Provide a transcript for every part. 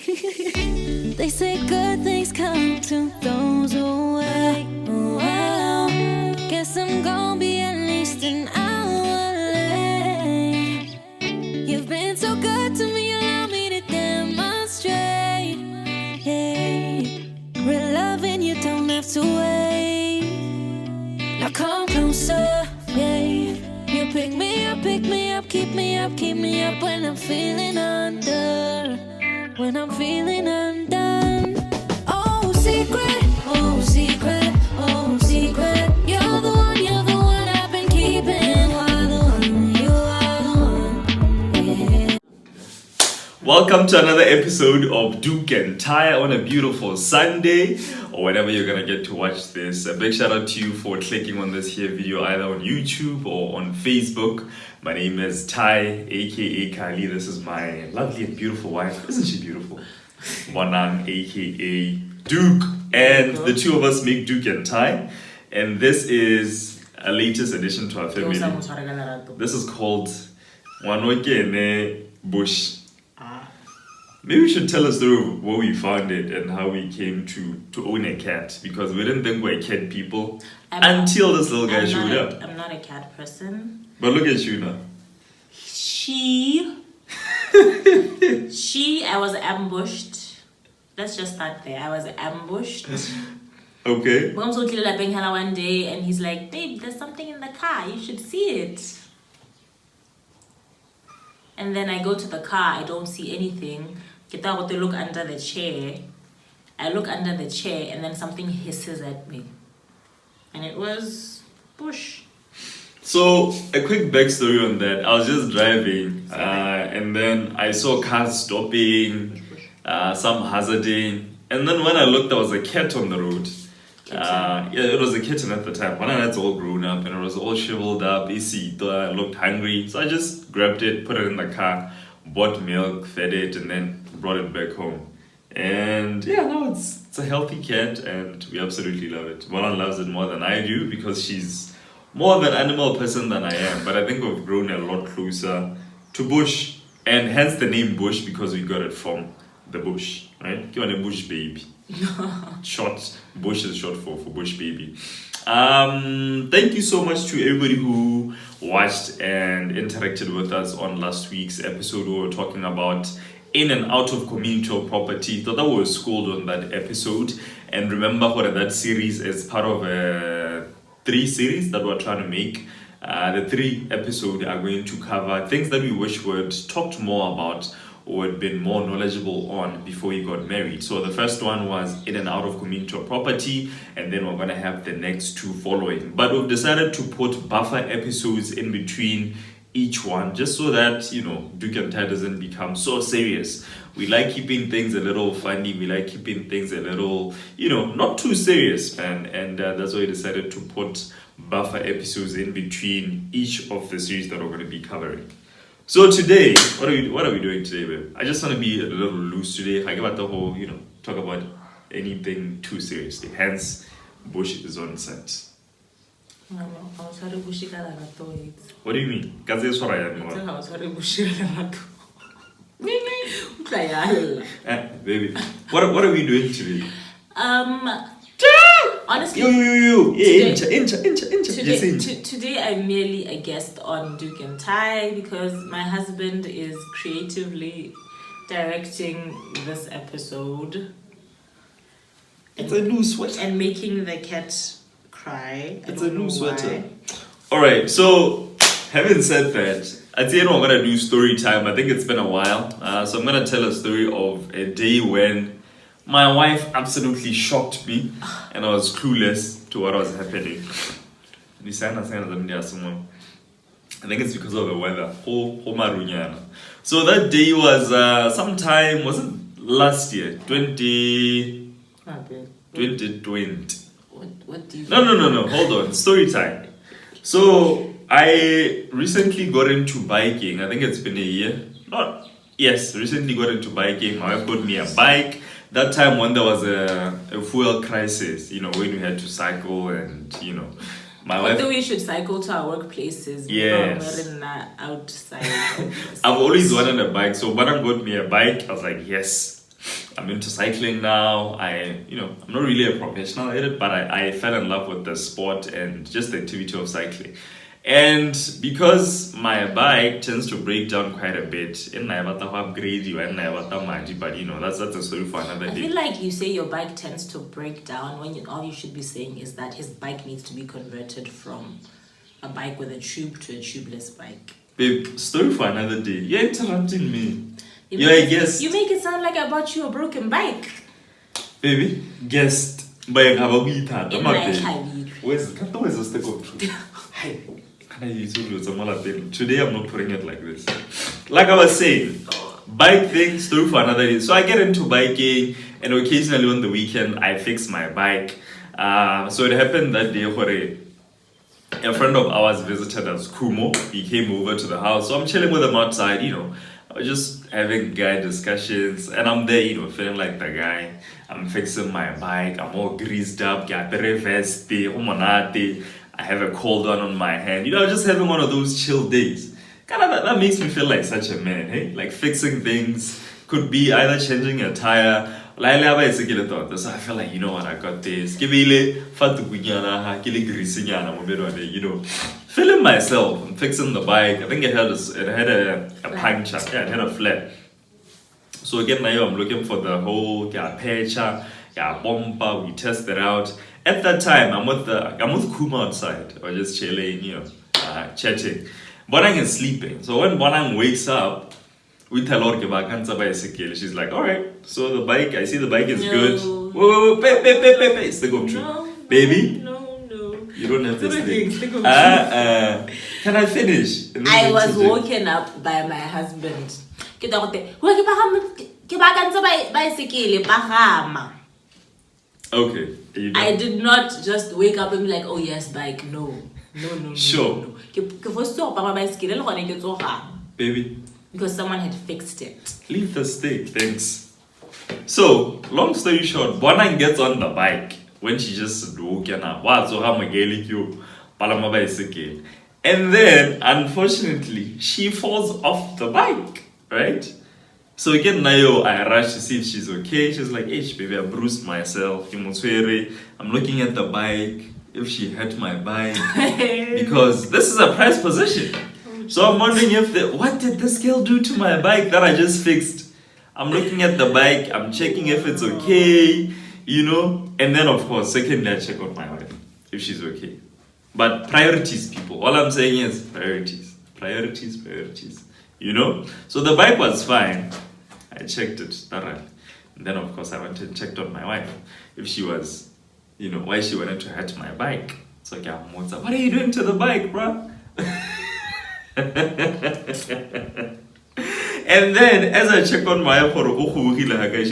They say good things come to those who wait. Well, guess I'm gonna be at least an hour late. You've been so good to me, allow me to demonstrate. Hey, real loving, you don't have to wait. Now come closer, yeah. You pick me up, keep me up when I'm feeling under. When I'm feeling undone. Oh, secret, oh, secret, oh, secret. You're the one I've been keeping. You are the one, yeah. Welcome to another episode of Doek and Ty on a beautiful Sunday, or whenever you're gonna get to watch this. A big shout out to you for clicking on this here video either on YouTube or on Facebook. My name is Ty, aka Kali. This is my lovely and beautiful wife. Isn't she beautiful? Wanang, aka Doek. And the two of us make Doek and Ty. And this is a latest addition to our family. This is called Wanokene Bush. Maybe we should tell a story of where we found it and how we came to own a cat, because we didn't think we were cat people until this little guy showed up. I'm not a cat person. But look at you now. I was ambushed. Let's just start there. I was ambushed. Okay. Mom's looking at Benghana one day and he's like, babe, there's something in the car. You should see it. And then I go to the car. I don't see anything. Get out to look under the chair. I look under the chair and then something hisses at me. And it was Bush. So, a quick backstory on that. I was just driving and then I saw cars stopping, some hazarding. And then when I looked, there was a cat on the road. Yeah, it was a kitten at the time. When I was all grown up and it was all shriveled up, easy. I looked hungry. So I just grabbed it, put it in the car, bought milk, fed it, and then brought it back home. And yeah, now it's a healthy cat and we absolutely love it. Mona loves it more than I do because she's more of an animal person than I am. But I think we've grown a lot closer to Bush. And hence the name Bush, because we got it from the bush, right? Give it a BushBaby. Short, Bush is short for BushBaby. Thank you so much to everybody who watched and interacted with us on last week's episode. We were talking about in and out of communal property. Thought that we were schooled on that episode. And remember what that series is part of a 3 series that we're trying to make. The 3 episodes are going to cover things that we wish we had talked more about or had been more knowledgeable on before he got married. So the first one was in and out of communal property, and then we're going to have the next 2 following. But we've decided to put buffer episodes in between each one, just so that, you know, Doek and Ty doesn't become so serious. We like keeping things a little funny. We like keeping things a little, you know, not too serious. And that's why we decided to put buffer episodes in between each of the series that we're going to be covering. So today, what are we doing today, babe? I just want to be a little loose today. I about the whole, you know, talk about anything too seriously. Hence, Bush is on set. What do you mean? Baby, what are we doing today? Honestly, today I'm merely a guest on Doek and Ty because my husband is creatively directing this episode. It's a new sweater. And making the cat cry. It's a new sweater. Alright, so having said that, I'd say I'm gonna do story time. I think it's been a while. So I'm gonna tell a story of a day when my wife absolutely shocked me and I was clueless to what was happening. I think it's because of the weather. So that day was sometime, was it last year? 2020. What do you No, hold on. Story time. So I recently got into biking. I think it's been a year. Recently got into biking. My wife got me a bike. That time when there was a fuel crisis, you know, when we had to cycle and, you know, my wife... Although we should cycle to our workplaces. Yes. We're not outside. I've always wanted a bike. So when I got me a bike, I was like, yes, I'm into cycling now. I'm not really a professional at it, but I fell in love with the sport and just the activity of cycling. And because my bike tends to break down quite a bit, and I have to upgrade you, and I have to manage, but that's a story for another day. I feel like you say your bike tends to break down when all you should be saying is that his bike needs to be converted from a bike with a tube to a tubeless bike. Babe, story for another day. You're interrupting me. You make it sound like I bought you a broken bike. Baby, guest. But I have a where's the stick of truth? Hi. Today I'm not putting it like this. Like I was saying, bike thing, story for another day. So I get into biking, and occasionally on the weekend I fix my bike. So it happened that day where a friend of ours visited us, Kumo. He came over to the house. So I'm chilling with him outside, I was just having guy discussions, and I'm there, feeling like the guy. I'm fixing my bike, I'm all greased up, I have a cold one on my hand. Just having one of those chill days. That makes me feel like such a man, hey? Like fixing things. Could be either changing a tire. So I feel like, what, I got this. Feeling myself. I'm fixing the bike. I think it had a puncture. Yeah, it had a flat. So again, now I'm looking for the whole patcher, bumper. We test it out. At that time, I'm with Kuma outside. We're just chilling, chatting. Bonang is sleeping. So when Bonang wakes up, we tell her about cancer bicycle. She's like, all right. So the bike, I see the bike is good. Whoa, pay. Stick of truth, baby. No. You don't have to stick. Can I finish? I was woken up by my husband. Okay. I did not just wake up and be like, oh yes, bike. No. Sure. Baby. Because someone had fixed it. Leave the stick, thanks. So, long story short, Bonang gets on the bike when she just woken up. And then, unfortunately, she falls off the bike, right? So again, Nayo, I rush to see if she's okay. She's like, hey, baby, I bruised myself. I'm looking at the bike, if she hurt my bike. Because this is a prized position. So I'm wondering what did this girl do to my bike that I just fixed? I'm looking at the bike, I'm checking if it's okay, And then, of course, secondly, I check on my wife, if she's okay. But priorities, people. All I'm saying is priorities. Priorities. So the bike was fine. I checked it thoroughly. And then, of course, I went and checked on my wife. If she was, why she wanted to hurt my bike. So, what are you doing to the bike, bruh? And then, as I check on my wife, she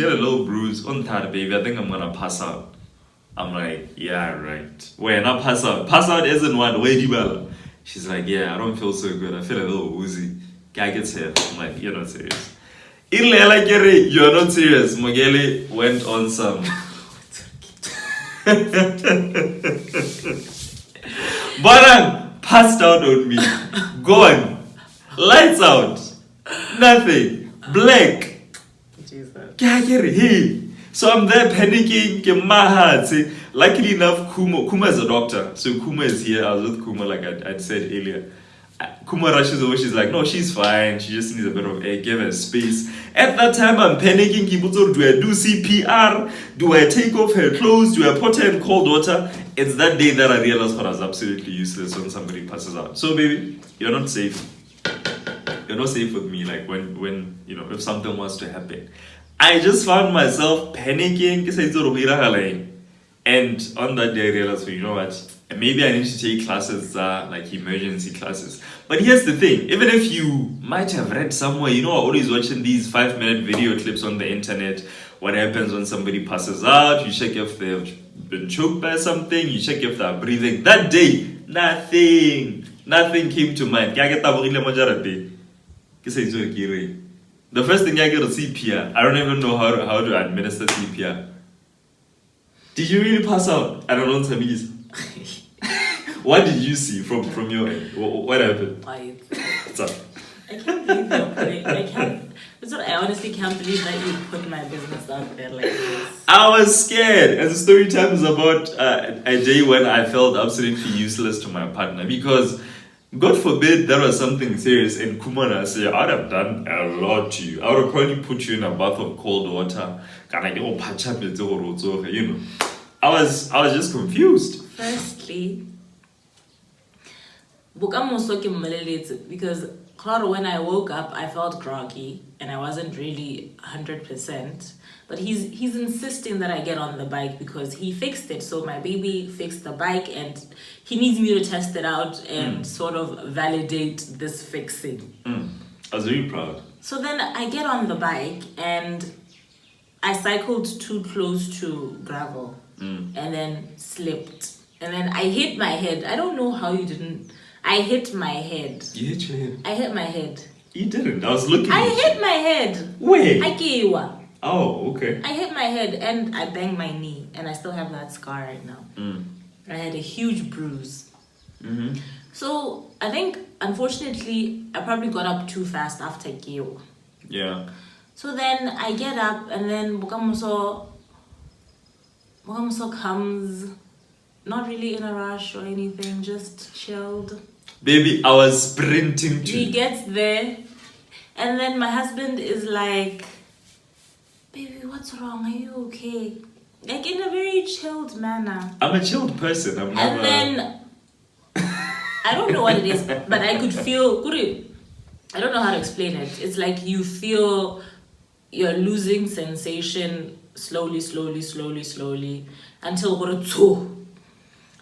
had a little bruise on her, baby. I think I'm gonna pass out. I'm like, yeah, right. When I pass out isn't one way deeper. She's like, yeah, I don't feel so good. I feel a little woozy. Guy gets here. I'm like, you're not serious. You're not serious. Mogele went on some. Barang passed out on me. Gone. Lights out. Nothing. Black. Jesus. So I'm there panicking. Luckily enough, Kuma is a doctor. So Kuma is here. I was with Kuma, like I said earlier. Kuma rushes over. She's like, no, she's fine. She just needs a bit of air. Give her space. At that time, I'm panicking. Do I do CPR? Do I take off her clothes? Do I put her in cold water? It's that day that I realized I was absolutely useless when somebody passes out. So, baby, you're not safe. You're not safe with me. Like when if something was to happen, I just found myself panicking. And on that day, I realized, you know what? Maybe I need to take classes, like emergency classes. But here's the thing. Even if you might have read somewhere, I'm always watching these 5-minute video clips on the internet. What happens when somebody passes out? You check if they've been choked by something. You check if they're breathing. That day, nothing came to mind. The first thing I get is CPR. I don't even know how to administer CPR. Did you really pass out? I don't know, Tamis. What did you see from your end? What happened? I I can't believe you're putting. I can't. That's what I honestly can't believe that you put my business out there like this. I was scared. And the story time is about a day when I felt absolutely useless to my partner because, God forbid, there was something serious. And Kumana said, I'd have done a lot to you. I would have probably put you in a bath of cold water. You know, I was just confused. Firstly, because Claro, when I woke up, I felt groggy and I wasn't really 100%. But he's insisting that I get on the bike because he fixed it. So my baby fixed the bike and he needs me to test it out and sort of validate this fixing. I was really proud. So then I get on the bike and I cycled too close to gravel and then slipped. And then I hit my head. I don't know how you didn't. I hit my head. You hit your head? I hit my head. You didn't. I was looking at you. I hit my head. Where? Oh, okay. I hit my head and I banged my knee. And I still have that scar right now. I had a huge bruise. Mm-hmm. So I think, unfortunately, I probably got up too fast after Geo. Yeah. So then I get up and then Bukamuso comes, not really in a rush or anything, just chilled. Baby, I was sprinting to He gets there and then my husband is like, baby, what's wrong? Are you okay? Like in a very chilled manner. I'm a chilled person. I'm never... And then, I don't know what it is, but I could feel, I don't know how to explain it. It's like you feel you're losing sensation slowly until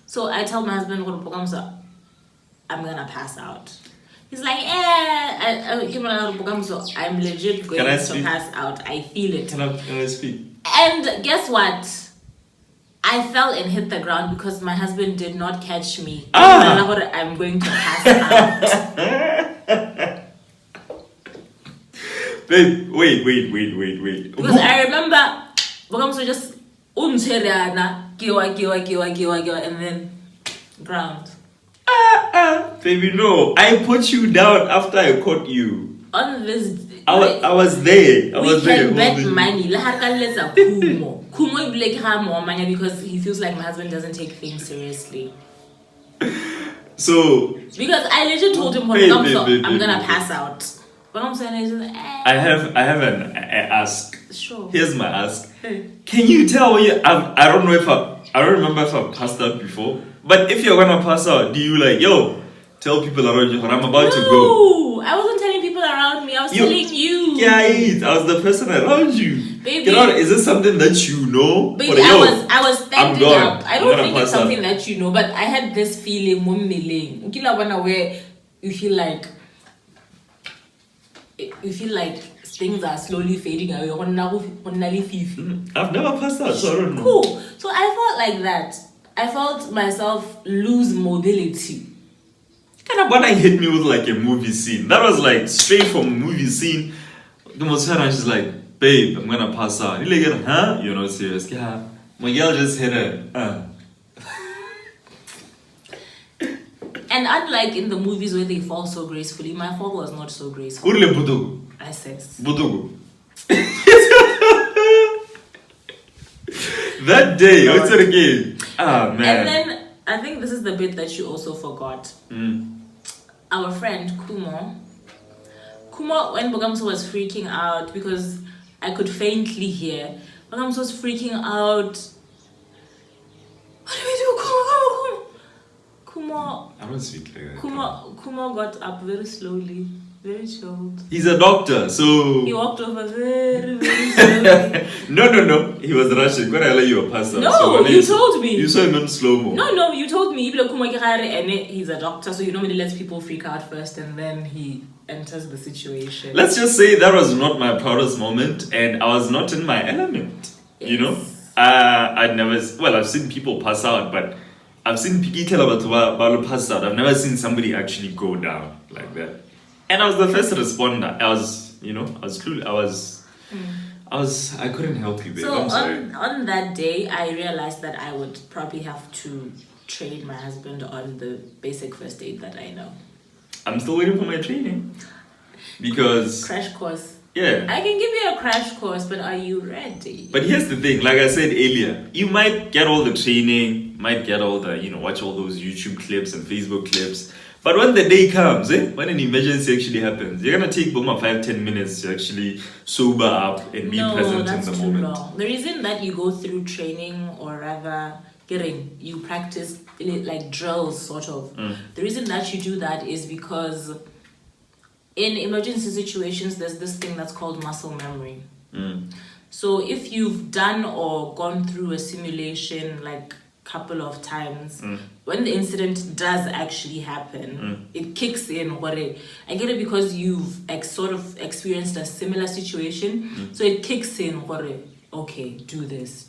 so I tell my husband, I'm gonna pass out. He's like, I'm legit going to pass out. I feel it. Can I speak? And guess what? I fell and hit the ground because my husband did not catch me. I'm going to pass out. Babe, wait. Because I remember, so just and then ground. Baby, no. I put you down after I caught you. On this, I was there. We can bet money. Kumo because he feels like my husband doesn't take things seriously. So because I legit told him, I'm gonna pass out. But I'm saying, I have an ask. Sure. Here's my ask. Can you tell me? I don't remember if I've passed out before. But if you're gonna pass out, do you tell people around you when I'm about to go? No, I wasn't telling people around me. I was telling you. Yeah, I was the person around you. Baby, is this something that you know? Baby, I was standing up. I don't think it's something that you know, but I had this feeling, where you feel like things are slowly fading away. I've never passed out, so I don't know. Cool. So I felt like that. I felt myself lose mobility. Kind of when I hit me with like a movie scene. That was like straight from a movie scene. She's like, babe, I'm gonna pass out. You're like, huh? You're not serious. Yeah. My girl just hit her. And unlike in the movies where they fall so gracefully, my fall was not so graceful. I says. That day, what's it again? Ah, man. And then I think this is the bit that you also forgot. Our friend Kumo, when Bogamso was freaking out, because I could faintly hear, Bogamso was freaking out. What do we do? Kumo. I don't speak like that. Kumo got up very slowly, very chilled. He's a doctor, so... He walked over very, very slowly. No. He was rushing. When I let you pass out. No, so you told me. You saw him in slow-mo. No, you told me. He's a doctor, so he normally lets people freak out first and then he enters the situation. Let's just say that was not my proudest moment and I was not in my element. Yes. You know? I've seen people pass out, but I've seen Piki Telabatu pass out. I've never seen somebody actually go down like that. And I was the first responder. I couldn't help you, babe. So I'm sorry. on that day, I realized that I would probably have to train my husband on the basic first aid that I know. I'm still waiting for my training. Because Crash course. yeah. I can give you a crash course, but are you ready? But here's the thing, like I said earlier, you might get all the training, might get all the, watch all those YouTube clips and Facebook clips. But when the day comes, when an emergency actually happens, you're gonna take Boma 5-10 minutes to actually sober up and be present in the moment. Long. The reason that you go through training, or rather you practice like drills sort of. The reason that you do that is because in emergency situations, there's this thing that's called muscle memory. So if you've done or gone through a simulation like couple of times, when the incident does actually happen, it kicks in. I get it because you've sort of experienced a similar situation, so it kicks in. Okay, do this.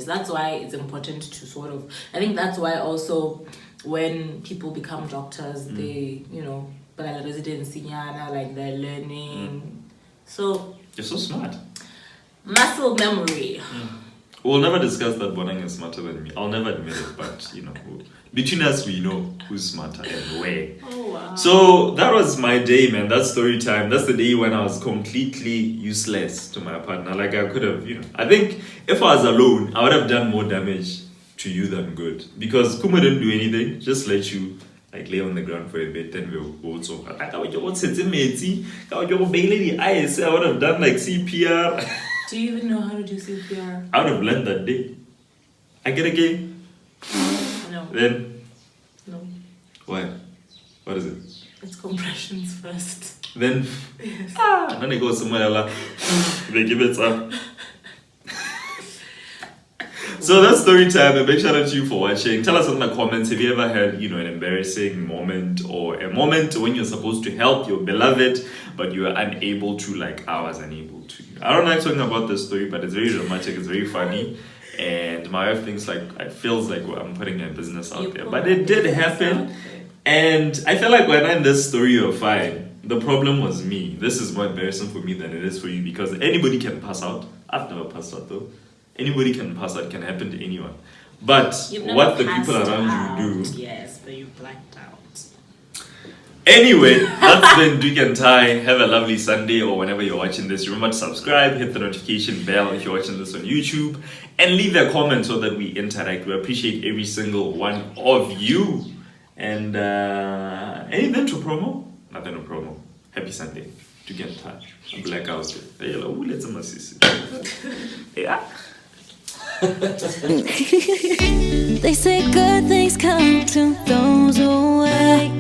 That's why it's important to sort of. I think that's why also when people become doctors, they but like residency, like they're learning. So you're so smart. Muscle memory. We'll never discuss that Bonang is smarter than me. I'll never admit it, but between us, we know who's smarter and where. Oh, wow. So that was my day, man. That's story time. That's the day when I was completely useless to my partner. Like I could have, I think if I was alone, I would have done more damage to you than good. Because Kuma didn't do anything, just let you like lay on the ground for a bit, then we'll also. I would have done like CPR. Do you even know how to do CPR? I would have learned that day. I get a game. No. Then? No. Why? What is it? It's compressions first. Then? Yes. Then it goes somewhere else. They give it up. So that's story time. A big shout out to you for watching. Tell us in the comments if you ever had, an embarrassing moment or a moment when you're supposed to help your beloved, but you are unable to, like I was unable to. I don't like talking about this story, but it's very dramatic. It's very funny, and my wife thinks it feels like I'm putting my business out there, but it did happen, and I feel like when I'm this story, you're fine. The problem was me. This is more embarrassing for me than it is for you because anybody can pass out. I've never passed out though. Anybody can pass out, can happen to anyone. But what the people around you do. Yes, but you blacked out. Anyway, that's been Doek and Ty. Have a lovely Sunday or whenever you're watching this. Remember to subscribe, hit the notification bell if you're watching this on YouTube, and leave a comment so that we interact. We appreciate every single one of you. And anything to promo? Nothing to promo. Happy Sunday. Doek and Ty. A blackout. Yeah. They say good things come to those who wait.